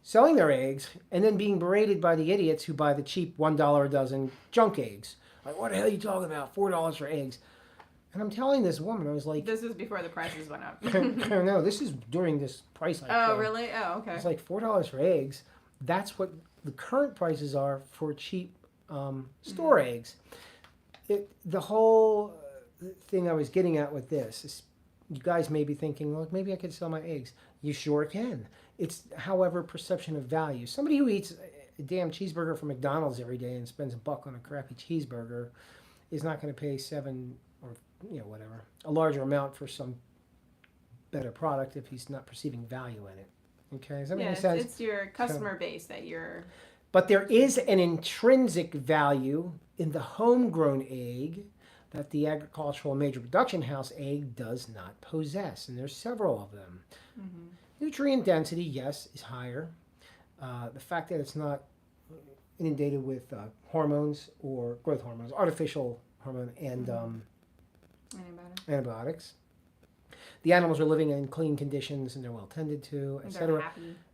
selling their eggs and then being berated by the idiots who buy the cheap $1 a dozen junk eggs. Like, what the hell are you talking about? $4 for eggs. And I'm telling this woman, I was like, This was before the prices went up. no, this is during this price hike. Oh, really? Oh, okay. It's like $4 for eggs. That's what the current prices are for cheap store eggs. The whole thing I was getting at with this is, you guys may be thinking, look, maybe I could sell my eggs. You sure can. It's, however, perception of value. Somebody who eats a damn cheeseburger from McDonald's every day and spends $1 on a crappy cheeseburger is not going to pay $7 or whatever, a larger amount for some better product if he's not perceiving value in it. Okay, does that make sense? It's your customer base that you're. But there is an intrinsic value in the homegrown egg that the agricultural major production house egg does not possess, and there's several of them. Mm-hmm. Nutrient density, yes, is higher. The fact that it's not inundated with hormones or growth hormones, artificial hormone, and antibiotics. The animals are living in clean conditions and they're well tended to, etc.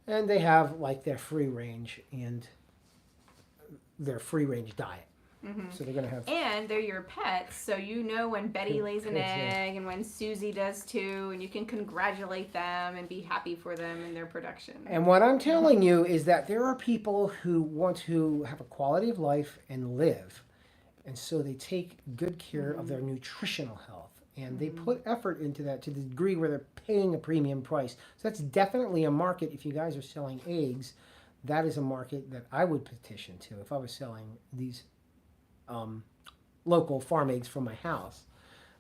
And they have like their free range and their free range diet. Mm-hmm. So they're going to have. And they're your pets, so you know when Betty lays an egg and when Susie does too, and you can congratulate them and be happy for them in their production. And what I'm telling you is that there are people who want to have a quality of life and live. And so they take good care of their nutritional health. And they put effort into that to the degree where they're paying a premium price. So that's definitely a market. If you guys are selling eggs, that is a market that I would petition to if I was selling these local farm eggs from my house.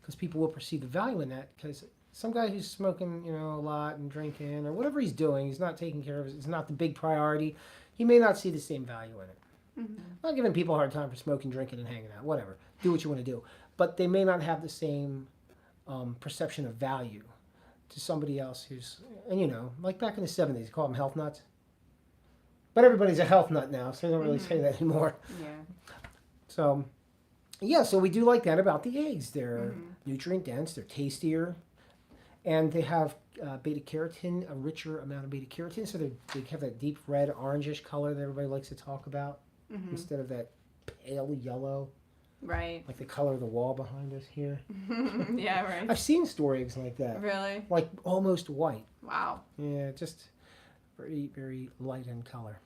Because people will perceive the value in that. Because some guy who's smoking, a lot and drinking or whatever he's doing, he's not taking care of it. It's not the big priority. He may not see the same value in it. Mm-hmm. Not giving people a hard time for smoking, drinking, and hanging out. Whatever. Do what you want to do. But they may not have the same perception of value to somebody else who's, and like back in the 70s, you call them health nuts. But everybody's a health nut now, so they don't really say that anymore. Yeah. So, so we do like that about the eggs. They're nutrient dense, they're tastier, and they have beta carotene, a richer amount of beta carotene, so they have that deep red, orangish color that everybody likes to talk about instead of that pale yellow. Right. Like the color of the wall behind us here. Yeah, right. I've seen store eggs like that. Really? Like almost white. Wow. Yeah, just very, very light in color.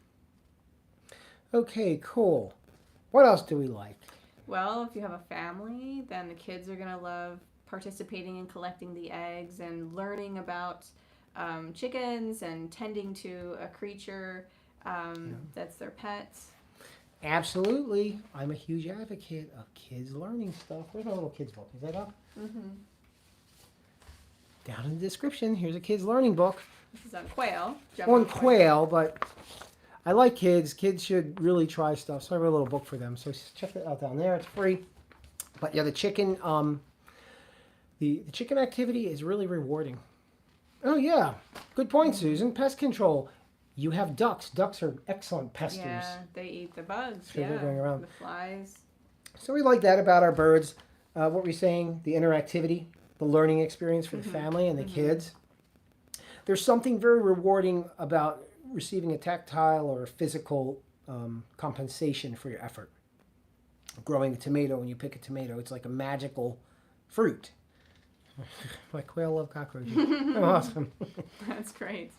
Okay, cool. What else do we like? Well, if you have a family, then the kids are going to love participating in collecting the eggs and learning about chickens and tending to a creature that's their pets. Absolutely. I'm a huge advocate of kids learning stuff. Where's my little kids book? Is that up? Mm-hmm. Down in the description, here's a kids learning book This is on quail. on quail, but I like kids. Kids should really try stuff. So I wrote a little book for them. So check it out down there. It's free. But yeah, the chicken chicken activity is really rewarding. Oh yeah. Good point, Susan. Pest control. You have ducks. Ducks are excellent pesters. Yeah, they eat the bugs. So they're going around. The flies. So we like that about our birds. What were you saying? The interactivity, the learning experience for the family and the kids. There's something very rewarding about receiving a tactile or a physical compensation for your effort. Growing a tomato, when you pick a tomato, it's like a magical fruit. My quail love cockroaches. Awesome. That's great.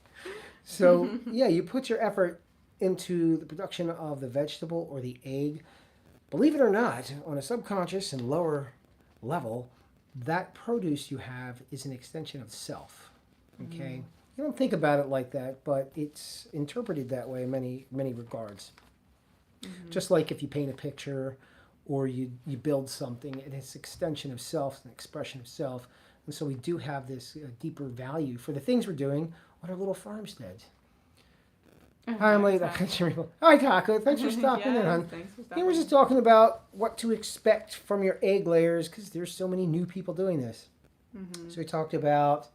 So, yeah, you put your effort into the production of the vegetable or the egg. Believe it or not, on a subconscious and lower level, that produce you have is an extension of self. Okay? You don't think about it like that, but it's interpreted that way in many regards. Just like if you paint a picture or you build something, it's an extension of self, an expression of self. And so we do have this deeper value for the things we're doing on our little farmsteads. Hi, I'm late. Hi, Taco. Thanks for stopping in, hon. Thanks for Yeah, stopping. we're just talking about what to expect from your egg layers because there's so many new people doing this. So we talked about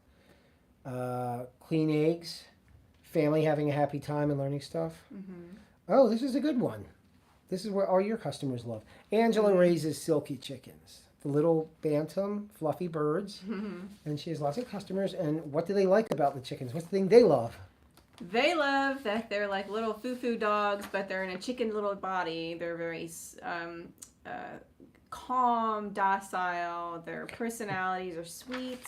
clean eggs, family having a happy time and learning stuff. Oh, this is a good one. This is what all your customers love. Angela raises silky chickens, the little bantam, fluffy birds, and she has lots of customers. And what do they like about the chickens? What's the thing they love? They love that they're like little foo-foo dogs, but they're in a chicken little body. They're very calm, docile. Their personalities are sweet,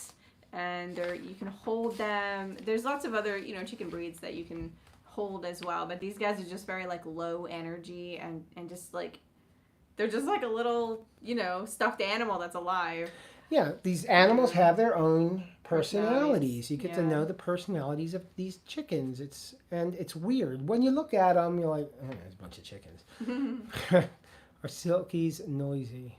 and you can hold them. There's lots of other chicken breeds that you can hold as well, but these guys are just very like low energy and just like they're just like a little stuffed animal that's alive. Yeah, these animals have their own personalities. You get to Yeah. know the personalities of these chickens. It's weird. When you look at them, you're like, oh, there's a bunch of chickens. Are silkies noisy?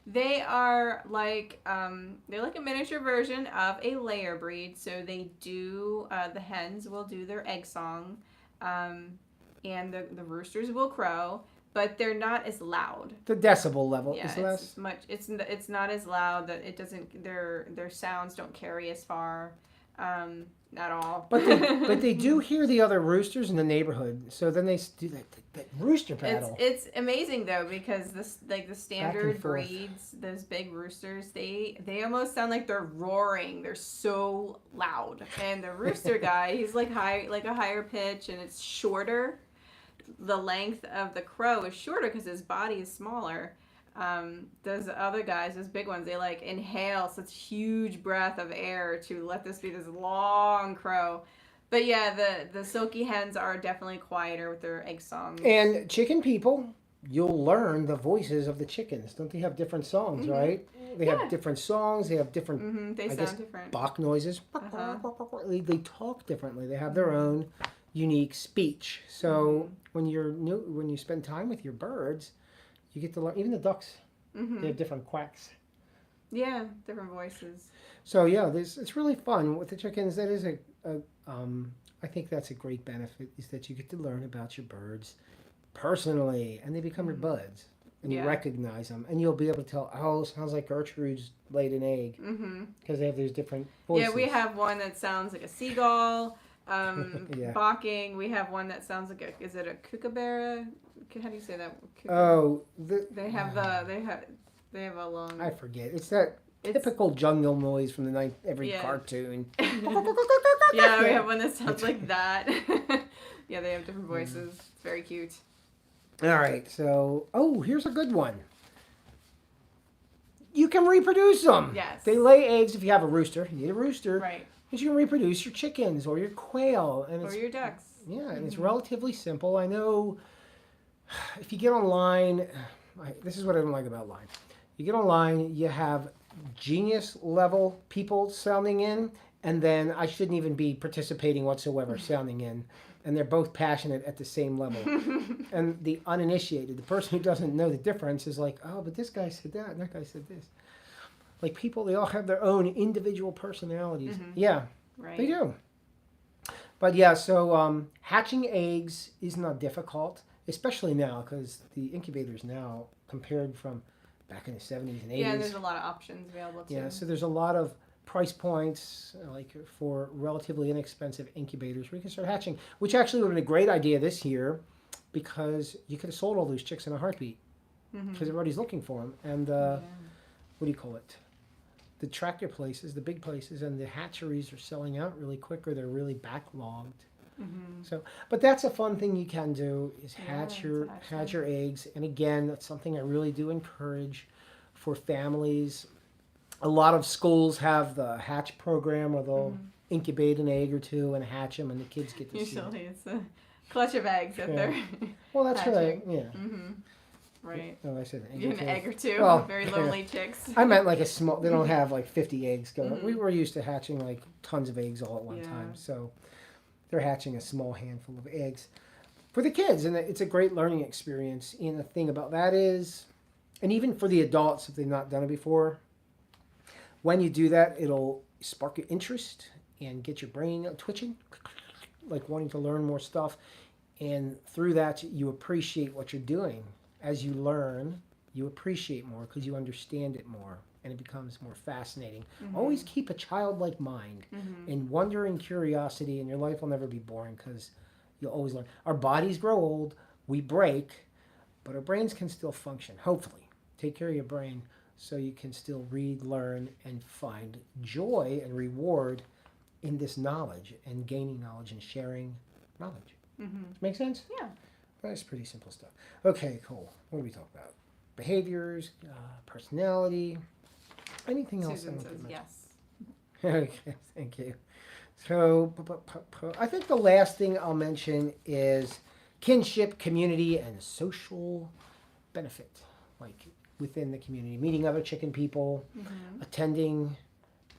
They are like they're like a miniature version of a layer breed. So they do the hens will do their egg song, and the roosters will crow, but they're not as loud. The decibel level Yeah, is less. it's much. It's not as loud that it doesn't. Their sounds don't carry as far, at all. But they do hear the other roosters in the neighborhood. So then they do that rooster battle. It's amazing though because the standard forth. breeds, those big roosters, they almost sound like they're roaring. They're so loud. And the rooster guy, he's like a higher pitch and it's shorter. The length of the crow is shorter because his body is smaller. Those other guys, those big ones, they like inhale such huge breath of air to let this be this long crow. But yeah, the silky hens are definitely quieter with their egg songs. And chicken people, you'll learn the voices of the chickens. Don't they have different songs, right? They have different songs. They have different, They sound different. Bach noises. They talk differently. They have their own unique speech. So when you spend time with your birds, you get to learn. Even the ducks, they have different quacks. Yeah, different voices. So yeah, it's really fun with the chickens. That is I think that's a great benefit is that you get to learn about your birds personally, and they become your buds, and you recognize them, and you'll be able to tell. Oh, sounds like Gertrude's laid an egg because they have these different voices. Yeah, we have one that sounds like a seagull. Barking. We have one that sounds like is it a kookaburra? How do you say that? They have they have a long. I forget. It's that typical jungle noise from every cartoon. Yeah, we have one that sounds like that. Yeah, they have different voices. It's very cute. All right, so here's a good one. You can reproduce them. Yes. They lay eggs. If you have a rooster, you need a rooster. Right. Because you can reproduce your chickens or your quail. Or your ducks. Yeah, and it's relatively simple. I know if you get online, this is what I don't like about line. You get online, you have genius level people sounding in, and then I shouldn't even be participating whatsoever sounding in. and they're both passionate at the same level. And the uninitiated, the person who doesn't know the difference, is like, oh, but this guy said that, and that guy said this. Like people, they all have their own individual personalities. Yeah, Right. they do. But yeah, so hatching eggs is not difficult, especially now because the incubators now, compared from back in the 70s and 80s. Yeah, there's a lot of options available too. Yeah, so there's a lot of price points like for relatively inexpensive incubators where you can start hatching, which actually would have been a great idea this year because you could have sold all those chicks in a heartbeat because everybody's looking for them. And what do you call it? The tractor places, the big places, and the hatcheries are selling out really quick or they're really backlogged. So, but that's a fun thing you can do is hatch your eggs. And again, that's something I really do encourage for families. A lot of schools have the hatch program where they'll incubate an egg or two and hatch them, and the kids get to see Usually it. it's a clutch of eggs that they're Well, that's right. hatching. Yeah. Right. Oh, I said egg You or get two. an egg or two. Well, Very lonely chicks. I meant like a small. They don't have like 50 eggs going. We were used to hatching like tons of eggs all at one time, so they're hatching a small handful of eggs for the kids, and it's a great learning experience. And the thing about that is, and even for the adults if they've not done it before, when you do that, it'll spark your interest and get your brain twitching, like wanting to learn more stuff, and through that you appreciate what you're doing. As you learn, you appreciate more because you understand it more and it becomes more fascinating. Always keep a childlike mind and wonder and curiosity, and your life will never be boring because you'll always learn. Our bodies grow old, we break, but our brains can still function, hopefully. Take care of your brain so you can still read, learn, and find joy and reward in this knowledge and gaining knowledge and sharing knowledge. Make sense? Yeah. That's pretty simple stuff. Okay, cool. What do we talk about? Behaviors, personality, anything else? Susan I says want to yes. mention? Okay, thank you. So, I think the last thing I'll mention is kinship, community, and social benefit. Like within the community, meeting other chicken people, attending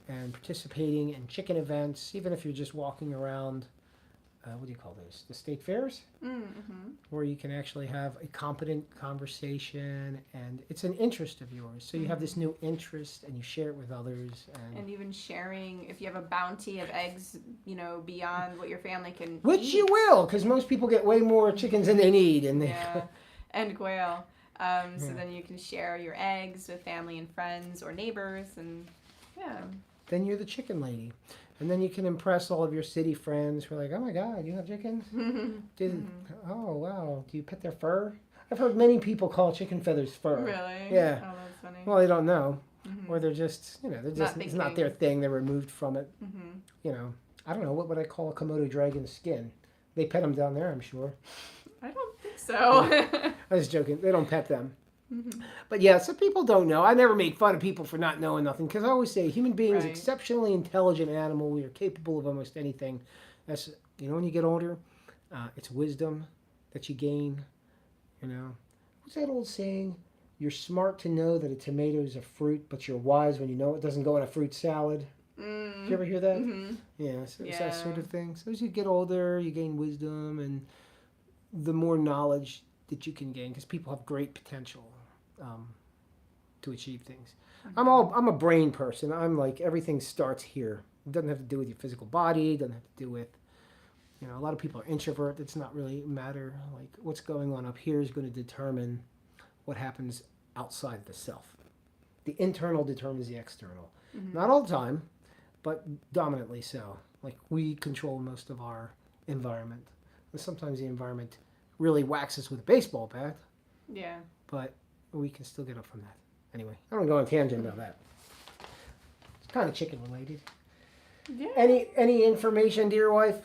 and participating in chicken events, even if you're just walking around. What do you call those? The state fairs, where you can actually have a competent conversation, and it's an interest of yours. So you have this new interest, and you share it with others. And even sharing, if you have a bounty of eggs, beyond what your family can Which eat. you will, because most people get way more chickens than they need, and they. Yeah, and quail. So then you can share your eggs with family and friends or neighbors, and Then you're the chicken lady. And then you can impress all of your city friends who are like, oh my God, you have chickens? Oh, wow. Do you pet their fur? I've heard many people call chicken feathers fur. Really? Yeah. Oh, that's funny. Well, they don't know. Or they're just, it's not their thinking. thing. They're removed from it. I don't know. What would I call a Komodo dragon's skin? They pet them down there, I'm sure. I don't think so. I was joking. They don't pet them. But yeah, some people don't know. I never make fun of people for not knowing nothing because I always say human beings, Right. exceptionally intelligent animal. We are capable of almost anything. That's when you get older, it's wisdom that you gain. What's that old saying? You're smart to know that a tomato is a fruit, but you're wise when you know it doesn't go in a fruit salad. Did you ever hear that? Yeah, so it's that sort of thing. So as you get older, you gain wisdom and the more knowledge that you can gain because people have great potential to achieve things. I'm a brain person. I'm like everything starts here. It doesn't have to do with your physical body. It doesn't have to do with a lot of people are introvert. It's not really a matter. Like what's going on up here is going to determine what happens outside the self. The internal determines the external. Not all the time, but dominantly so. Like we control most of our environment. And sometimes the environment really whacks us with a baseball bat. Yeah. But we can still get up from that. Anyway, I don't go on tangent about that. It's kind of chicken related. Yeah. Any information, dear wife,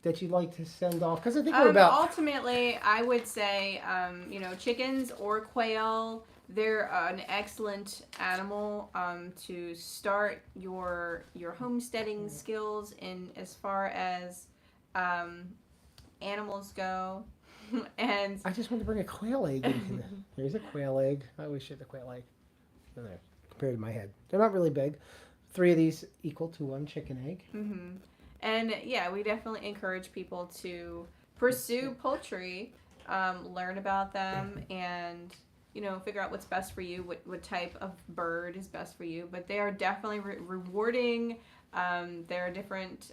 that you'd like to send off? Because I think we're about. Ultimately, I would say, chickens or quail, they're an excellent animal to start your homesteading skills in as far as animals go. And I just want to bring a quail egg. Here's a quail egg. I always share the quail egg. There, compared to my head. They're not really big. 3 of these equal to 1 chicken egg. And yeah, we definitely encourage people to pursue poultry, learn about them, and figure out what's best for you, what type of bird is best for you. But they are definitely rewarding. There are different,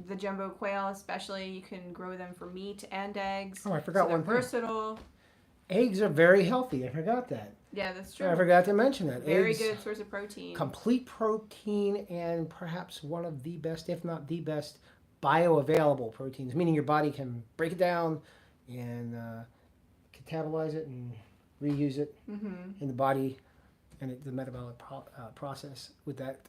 the jumbo quail especially, you can grow them for meat and eggs. Oh, I forgot they're one thing. versatile. Eggs are very healthy. I forgot that. Yeah, that's true. I forgot to mention that. Very Eggs, good source of protein. complete protein, and perhaps one of the best, if not the best, bioavailable proteins, meaning your body can break it down and catabolize it and reuse it in the body, and the metabolic process with that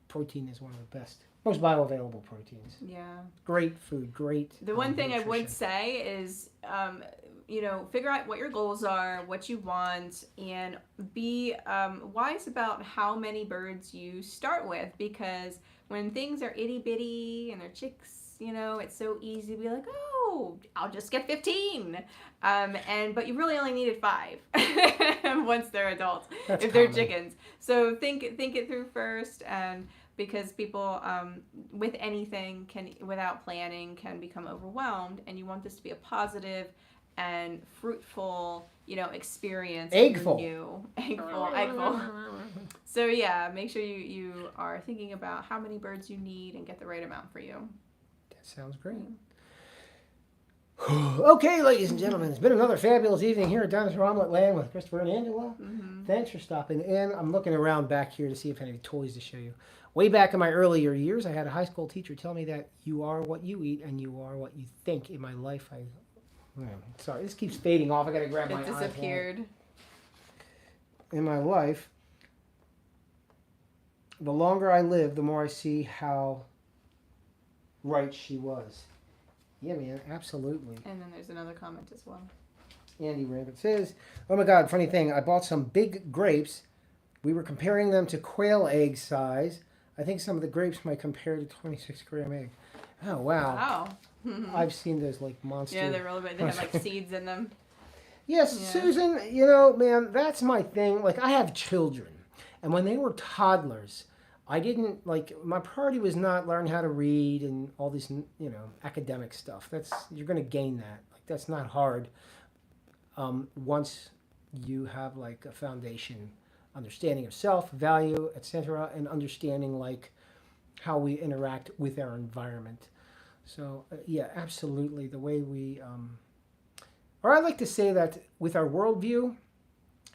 protein is one of the best, most bioavailable proteins. Yeah. Great food, great. The one thing nutrition. I would say is, figure out what your goals are, what you want, and be wise about how many birds you start with, because when things are itty bitty and they're chicks, it's so easy to be like, oh, I'll just get 15. But you really only needed 5 once they're adults, That's if they're common. chickens. So think it through first, and because people with anything without planning can become overwhelmed, and you want this to be a positive and fruitful, experience. Eggful. Eggful. So yeah, make sure you are thinking about how many birds you need and get the right amount for you. That sounds great. Okay, ladies and gentlemen, it's been another fabulous evening here at Dinosaur Omelet Land with Christopher and Angela. Thanks for stopping in. I'm looking around back here to see if I have any toys to show you. Way back in my earlier years, I had a high school teacher tell me that you are what you eat and you are what you think. In my life, sorry, this keeps fading off. I gotta grab my It disappeared. iPad. In my life, the longer I live, the more I see how right she was. Yeah, man, absolutely. And then there's another comment as well. Andy Rabbit says, oh my God, funny thing, I bought some big grapes. We were comparing them to quail egg size. I think some of the grapes might compare to 26-gram egg. Oh, wow. Wow. I've seen those like monster. Yeah, they're really big. They have like seeds in them. Yes, Yeah. Susan, man, that's my thing. Like, I have children. And when they were toddlers, I didn't, my priority was not learn how to read and all this, academic stuff. You're going to gain that. Like, that's not hard once you have, a foundation, understanding of self, value, etc., and understanding, how we interact with our environment. So, yeah, absolutely. The way or I like to say that with our worldview,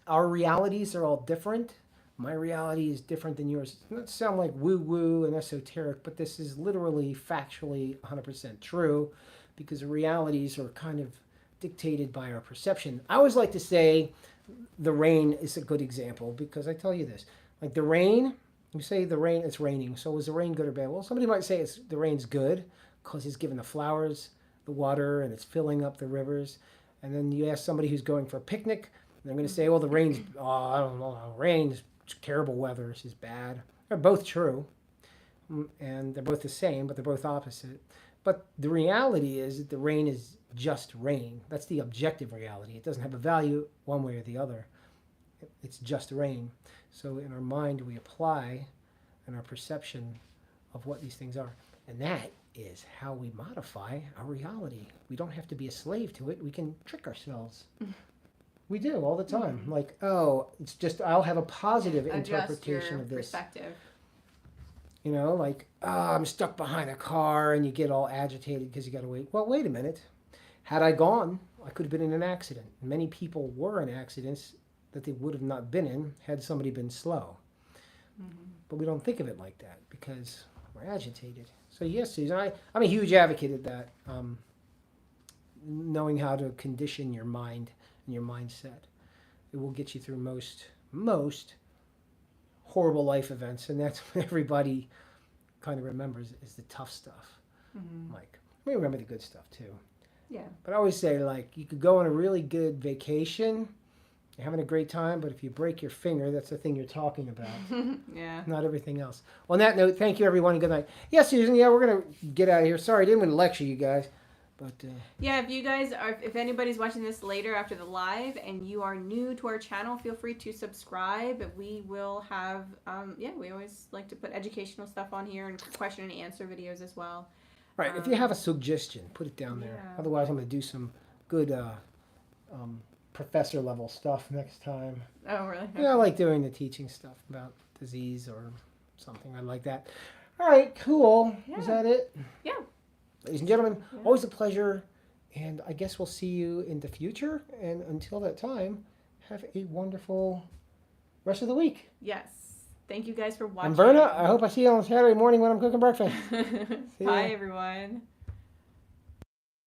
our realities are all different. My reality is different than yours. It doesn't sound like woo-woo and esoteric, but this is literally, factually 100% true, because the realities are kind of dictated by our perception. I always like to say the rain is a good example, because I tell you this. Like the rain, you say the rain, it's raining, so is the rain good or bad? Well, somebody might say the rain's good, because it's giving the flowers the water and it's filling up the rivers. And then you ask somebody who's going for a picnic, they're going to say, well, the rain's, I don't know, rain's terrible weather, this is bad. They're both true, and they're both the same, but they're both opposite. But the reality is that the rain is just rain. That's the objective reality. It doesn't have a value one way or the other. It's just rain. So in our mind, we apply in our perception of what these things are. And that is how we modify our reality. We don't have to be a slave to it. We can trick ourselves. We do all the time. Like, oh, it's just, I'll have a positive interpretation of this. Perspective. I'm stuck behind a car, and you get all agitated because you got to wait. Well, wait a minute. Had I gone, I could have been in an accident. Many people were in accidents that they would have not been in had somebody been slow. But we don't think of it like that because we're agitated. So yes, Susan, I'm a huge advocate of that. Knowing how to condition your mind and your mindset. It will get you through most horrible life events, and that's what everybody kind of remembers is the tough stuff. We remember the good stuff too. Yeah. But I always say, you could go on a really good vacation, you're having a great time, but if you break your finger, that's the thing you're talking about. Yeah. Not everything else. On that note, thank you everyone and good night. Yeah, Susan, we're going to get out of here. Sorry, I didn't want to lecture you guys. But yeah, if anybody's watching this later after the live and you are new to our channel, feel free to subscribe. We will have, we always like to put educational stuff on here and question and answer videos as well. Right. If you have a suggestion, put it down there. Yeah. Otherwise, I'm going to do some good professor level stuff next time. Oh, really? Yeah, I like doing the teaching stuff about disease or something. I like that. All right, cool. Yeah. Is that it? Yeah. Ladies and gentlemen, Yeah. always a pleasure. And I guess we'll see you in the future. And until that time, have a wonderful rest of the week. Yes. Thank you guys for watching. I'm Verna. I hope I see you on Saturday morning when I'm cooking breakfast. Bye, everyone.